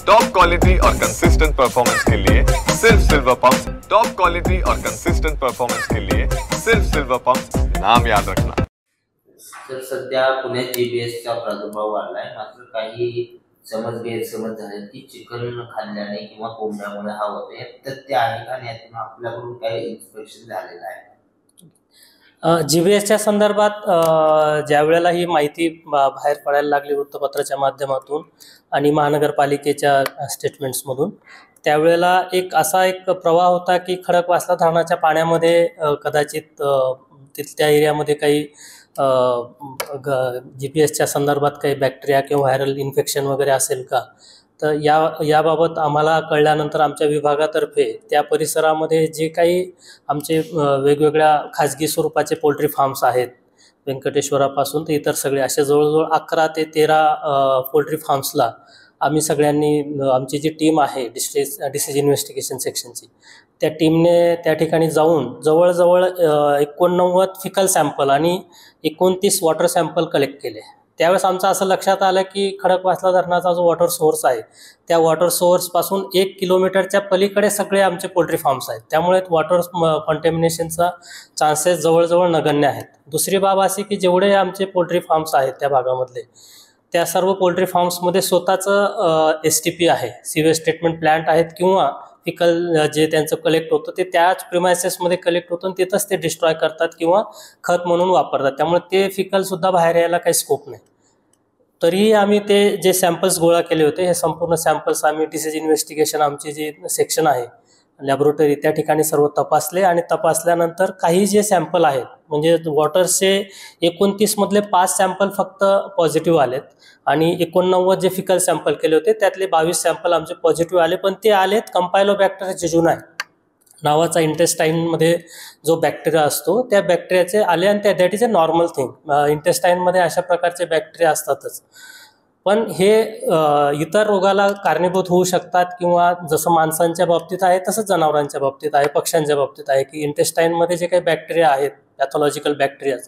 Top quality और consistent performance के लिए सिर्फ सिल्वर पंप्स। टॉप क्वालिटी और कंसिस्टेंट परफॉर्मेंस के लिए सिर्फ सिल्वर पंप्स, नाम याद रखना। तर सध्या पुण्यात जीबीएसचा प्रादुर्भाव वाढलाय, मात्र काही गैरसमज झाले की चिकन खाल्ल्याने किंवा कोंबड्यामुळे हा होते, तर ते आहे का? यातून आपल्याकडून काही इन्स्पेक्शन झालेलं आहे? जीबीएसच्या संदर्भात ज्या वेळेला ही माहिती बाहेर पडायला लागली वृत्तपत्राच्या माध्यमातून आणि महानगरपालिकेच्या स्टेटमेंट्समधून, त्यावेळेला एक प्रवाह होता की खडकवासला धरणाच्या पाण्यामध्ये कदाचित त्या एरियामध्ये काही जीबीएसच्या संदर्भात काही बॅक्टेरिया किंवा व्हायरल इन्फेक्शन वगैरे असेल का. तर याबाबत आम्हाला कळल्यानंतर आमच्या विभागातर्फे त्या परिसरामध्ये जे काही आमचे वेगवेगळ्या खाजगी स्वरूपाचे पोल्ट्री फार्म्स आहेत, व्यंकटेश्वरापासून ते इतर सगळे असे जवळजवळ 11 ते 13 पोल्ट्री फार्म्सला आम्ही सगळ्यांनी, आमची जी टीम आहे डिसीज इन्व्हेस्टिगेशन सेक्शनची, त्या टीमने त्या ठिकाणी जाऊन जवळजवळ 89 फिकल सॅम्पल आणि 29 वॉटर सॅम्पल कलेक्ट केले. त्यावेळेस आमचं असं लक्षात आलं की खडकवासला धरणाचा जो वॉटर सोर्स आहे, त्या वॉटर सोर्सपासून 1 किलोमीटरच्या पलीकडे सगळे आमचे पोल्ट्री फार्म्स आहेत. त्यामुळे वॉटर कंटॅमिनेशनचा चान्सेस जवळजवळ नगण्य आहेत. दुसरी बाब अशी की जेवढे आमचे पोल्ट्री फार्म्स आहेत त्या भागामधले, त्या सर्व पोल्ट्री फार्म्समध्ये स्वतःचं STP आहे, सिवेज ट्रीटमेंट प्लांट आहेत, किंवा फिकल जे त्यांचं कलेक्ट होतं ते त्याच प्रिमायसेसमध्ये कलेक्ट होतं आणि तिथंच ते डिस्ट्रॉय करतात किंवा खत म्हणून वापरतात. त्यामुळे ते फिकलसुद्धा बाहेर यायला काही स्कोप नाही. तरीही आम्ही ते जे सॅम्पल्स गोळा केले होते, हे संपूर्ण सॅम्पल्स आम्ही डिसीज इन्व्हेस्टिगेशन आमचे जे सेक्शन आहे लॅबोरेटरी, त्या ठिकाणी सर्व तपासले आणि तपासल्यानंतर काही जे सॅम्पल आहेत, म्हणजे वॉटरचे 29 मधले 5 सॅम्पल फक्त पॉझिटिव्ह आलेत आणि 89 जे फिकल सॅम्पल केले होते त्यातले 22 सॅम्पल आमचे पॉझिटिव्ह आले. पण ते आलेत कंपायलोबॅक्टर जेजुनाय नावाचा इंटेस्टाईनमध्ये जो बॅक्टेरिया असतो त्या बॅक्टेरियाचे आले आणि that is a normal thing. इंटेस्टाईनमध्ये अशा प्रकारचे बॅक्टेरिया असतातच. पण हे इतर रोगाला कारणीभूत होऊ शकतात, किंवा जसं माणसांच्या बाबतीत आहे तसंच जनावरांच्या बाबतीत आहे, पक्ष्यांच्या बाबतीत आहे, की इंटेस्टाईनमध्ये जे काही बॅक्टेरिया आहेत, पॅथॉलॉजिकल बॅक्टेरियाज,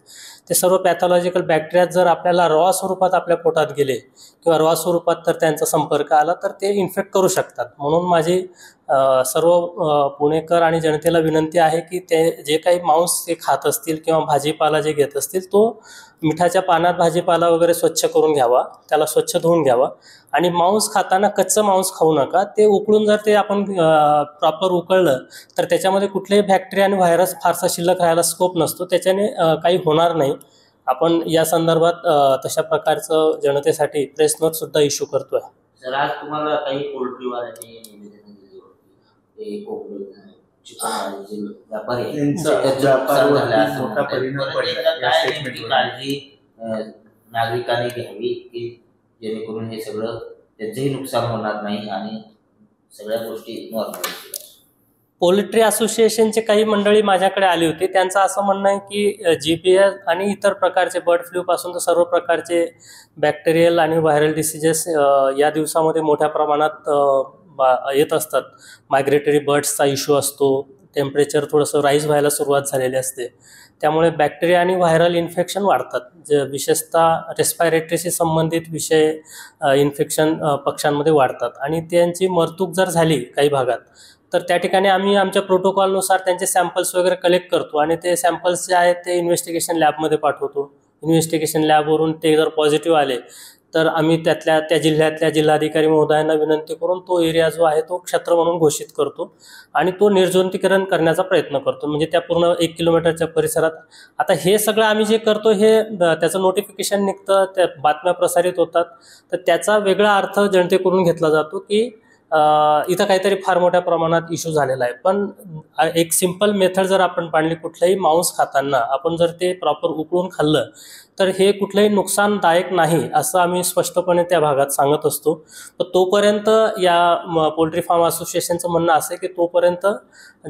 ते सर्व पॅथॉलॉजिकल बॅक्टेरिया जर आपल्याला रॉ स्वरूपात आपल्या पोटात गेले किंवा रॉ स्वरूपात तर त्यांचा संपर्क आला तर ते इन्फेक्ट करू शकतात. म्हणून माझी सर्व पुणेकर आणि जनतेला विनंती आहे की ते जे काही मांस ते खात असतील किंवा भाजीपाला जे घेत असतील, तो मिठाच्या पाण्यात भाजीपाला वगैरे स्वच्छ करून घ्यावा, त्याला स्वच्छ धुवून घ्यावा. आणि मांस खाताना कच्चं मांस खाऊ नका. ते उकळून जर ते आपण प्रॉपर उकळलं तर त्याच्यामध्ये कुठलेही बॅक्टेरिया आणि व्हायरस फारसा शिल्लक राहायला स्कोप नसतो, त्याच्याने काही होणार नाही. आपण या संदर्भात तशा प्रकारचं जनतेसाठी प्रेस नोट सुद्धा इश्यू करतोय. सर, आज तुम्हाला काही पोल्ट्रीवाल्यांनी निवेदन दिले होते, ते कोंबडी चिकन व्यापारी काळजी नागरिकांनी घ्यावी की जेणेकरून हे सगळं त्यांचंही नुकसान होणार नाही आणि सगळ्या गोष्टी नॉर्मल होतील. पोल्ट्री असोसिएशनचे काही मंडळी माझ्याकडे आली होती. त्यांचं असं म्हणणं आहे की जीबीएस आणि इतर प्रकारचे बर्ड फ्लू पासून तर सर्व प्रकारचे बॅक्टेरियल आणि व्हायरल डिसीजेस या दिवसामध्ये मोठ्या प्रमाणात येत असतात. मायग्रेटरी बर्ड्सचा इश्यू असतो, टेम्परेचर थोडंसं राईज व्हायला सुरुवात झालेली असते, त्यामुळे बॅक्टेरिया आणि व्हायरल इन्फेक्शन वाढतात. जे विशेषतः रेस्पायरेटरीशी संबंधित विषय इन्फेक्शन पक्ष्यांमध्ये वाढतात आणि त्यांची मरतूक जर झाली काही भागात तर त्या ठिकाणी आम्ही आमच्या प्रोटोकॉलनुसार त्यांचे सॅम्पल्स वगैरे कलेक्ट करतो आणि ते सॅम्पल्स जे आहेत ते इन्व्हेस्टिगेशन लॅबमध्ये पाठवतो. इन्व्हेस्टिगेशन लॅबवरून ते जर पॉझिटिव्ह आले तर आम्ही त्या जिल्ह्यातल्या जिल्हाधिकारी महोदयांना विनंती करून तो एरिया जो आहे तो क्षेत्र म्हणून घोषित करतो आणि तो निर्जंतुकीकरण करण्याचा प्रयत्न करतो, म्हणजे त्या पूर्ण 1 किलोमीटरच्या परिसरात. आता हे सगळं आम्ही जे करतो हे त्याचं नोटिफिकेशन निघतं, त्या बातम्या प्रसारित होतात, तर त्याचा वेगळा अर्थ जनतेकडून घेतला जातो की इथं काहीतरी फार मोठ्या प्रमाणात इश्यू झालेला आहे. पण एक सिंपल मेथड जर आपण पाळली, कुठलंही मांस खाताना आपण जर ते प्रॉपर उकळून खाल्लं तर हे कुठलंही नुकसानदायक नाही असं आम्ही स्पष्टपणे त्या भागात सांगत असतो. तर तोपर्यंत या पोल्ट्री फार्म असोसिएशनचं म्हणणं असं आहे की तोपर्यंत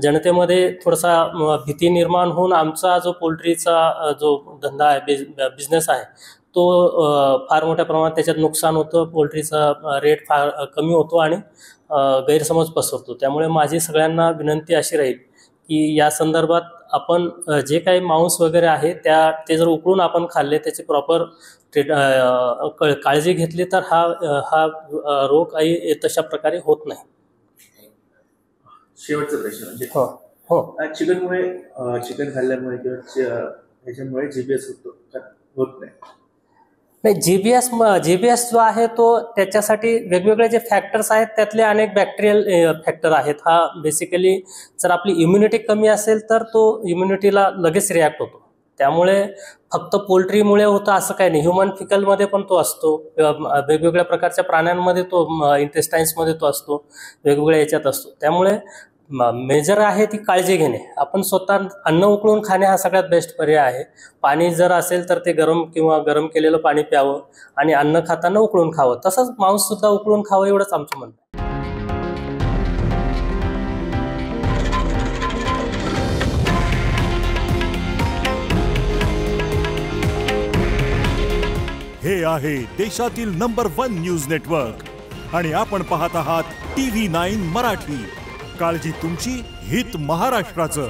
जनतेमध्ये थोडासा भीती निर्माण होऊन आमचा जो पोल्ट्रीचा जो धंदा आहे, बिझनेस आहे, तो फार मोठ्या प्रमाणात त्याच्यात नुकसान होतं, पोल्ट्रीचा रेट फार कमी होतो आणि गैरसमज पसरतो. त्यामुळे माझी सगळ्यांना विनंती अशी राहील की या संदर्भात आपण जे काही मांस वगैरे आहे ते जर उकळून आपण खाल्ले, त्याची प्रॉपर काळजी घेतली तर हा रोग काही तशा प्रकारे होत नाही. शेवटचा प्रश्न म्हणजे हो हो चिकन खाल्ल्यामुळे किंवा ह्याच्यामुळे जीबीएस होत नाही. जीबीएस जो आहे तो त्याच्यासाठी वेगवेगळे जे फॅक्टर्स आहेत त्यातले अनेक बॅक्टेरियल फॅक्टर आहेत. हा बेसिकली जर आपली इम्युनिटी कमी असेल तर तो इम्युनिटीला लगेच रिॲक्ट होतो. त्यामुळे फक्त पोल्ट्रीमुळे होतं असं काही नाही. ह्युमन फिकलमध्ये पण तो असतो, वेगवेगळ्या प्रकारच्या प्राण्यांमध्ये तो इंटेस्टाईन्समध्ये तो असतो, वेगवेगळ्या याच्यात असतो. त्यामुळे मेजर आहे ती काळजी घेणे. आपण स्वतः अन्न उकळून खाणे हा सगळ्यात बेस्ट पर्याय आहे. पाणी जर असेल तर ते गरम केलेलं पाणी प्यावं आणि अन्न खाताना उकळून खावं. तसंच मांस सुद्धा उकळून खावं एवढंच आमचं म्हणणं आहे. हे आहे देशातील नंबर 1 न्यूज नेटवर्क आणि आपण पाहत आहात TV9 मराठी. काळजी तुमची, हित महाराष्ट्राचं.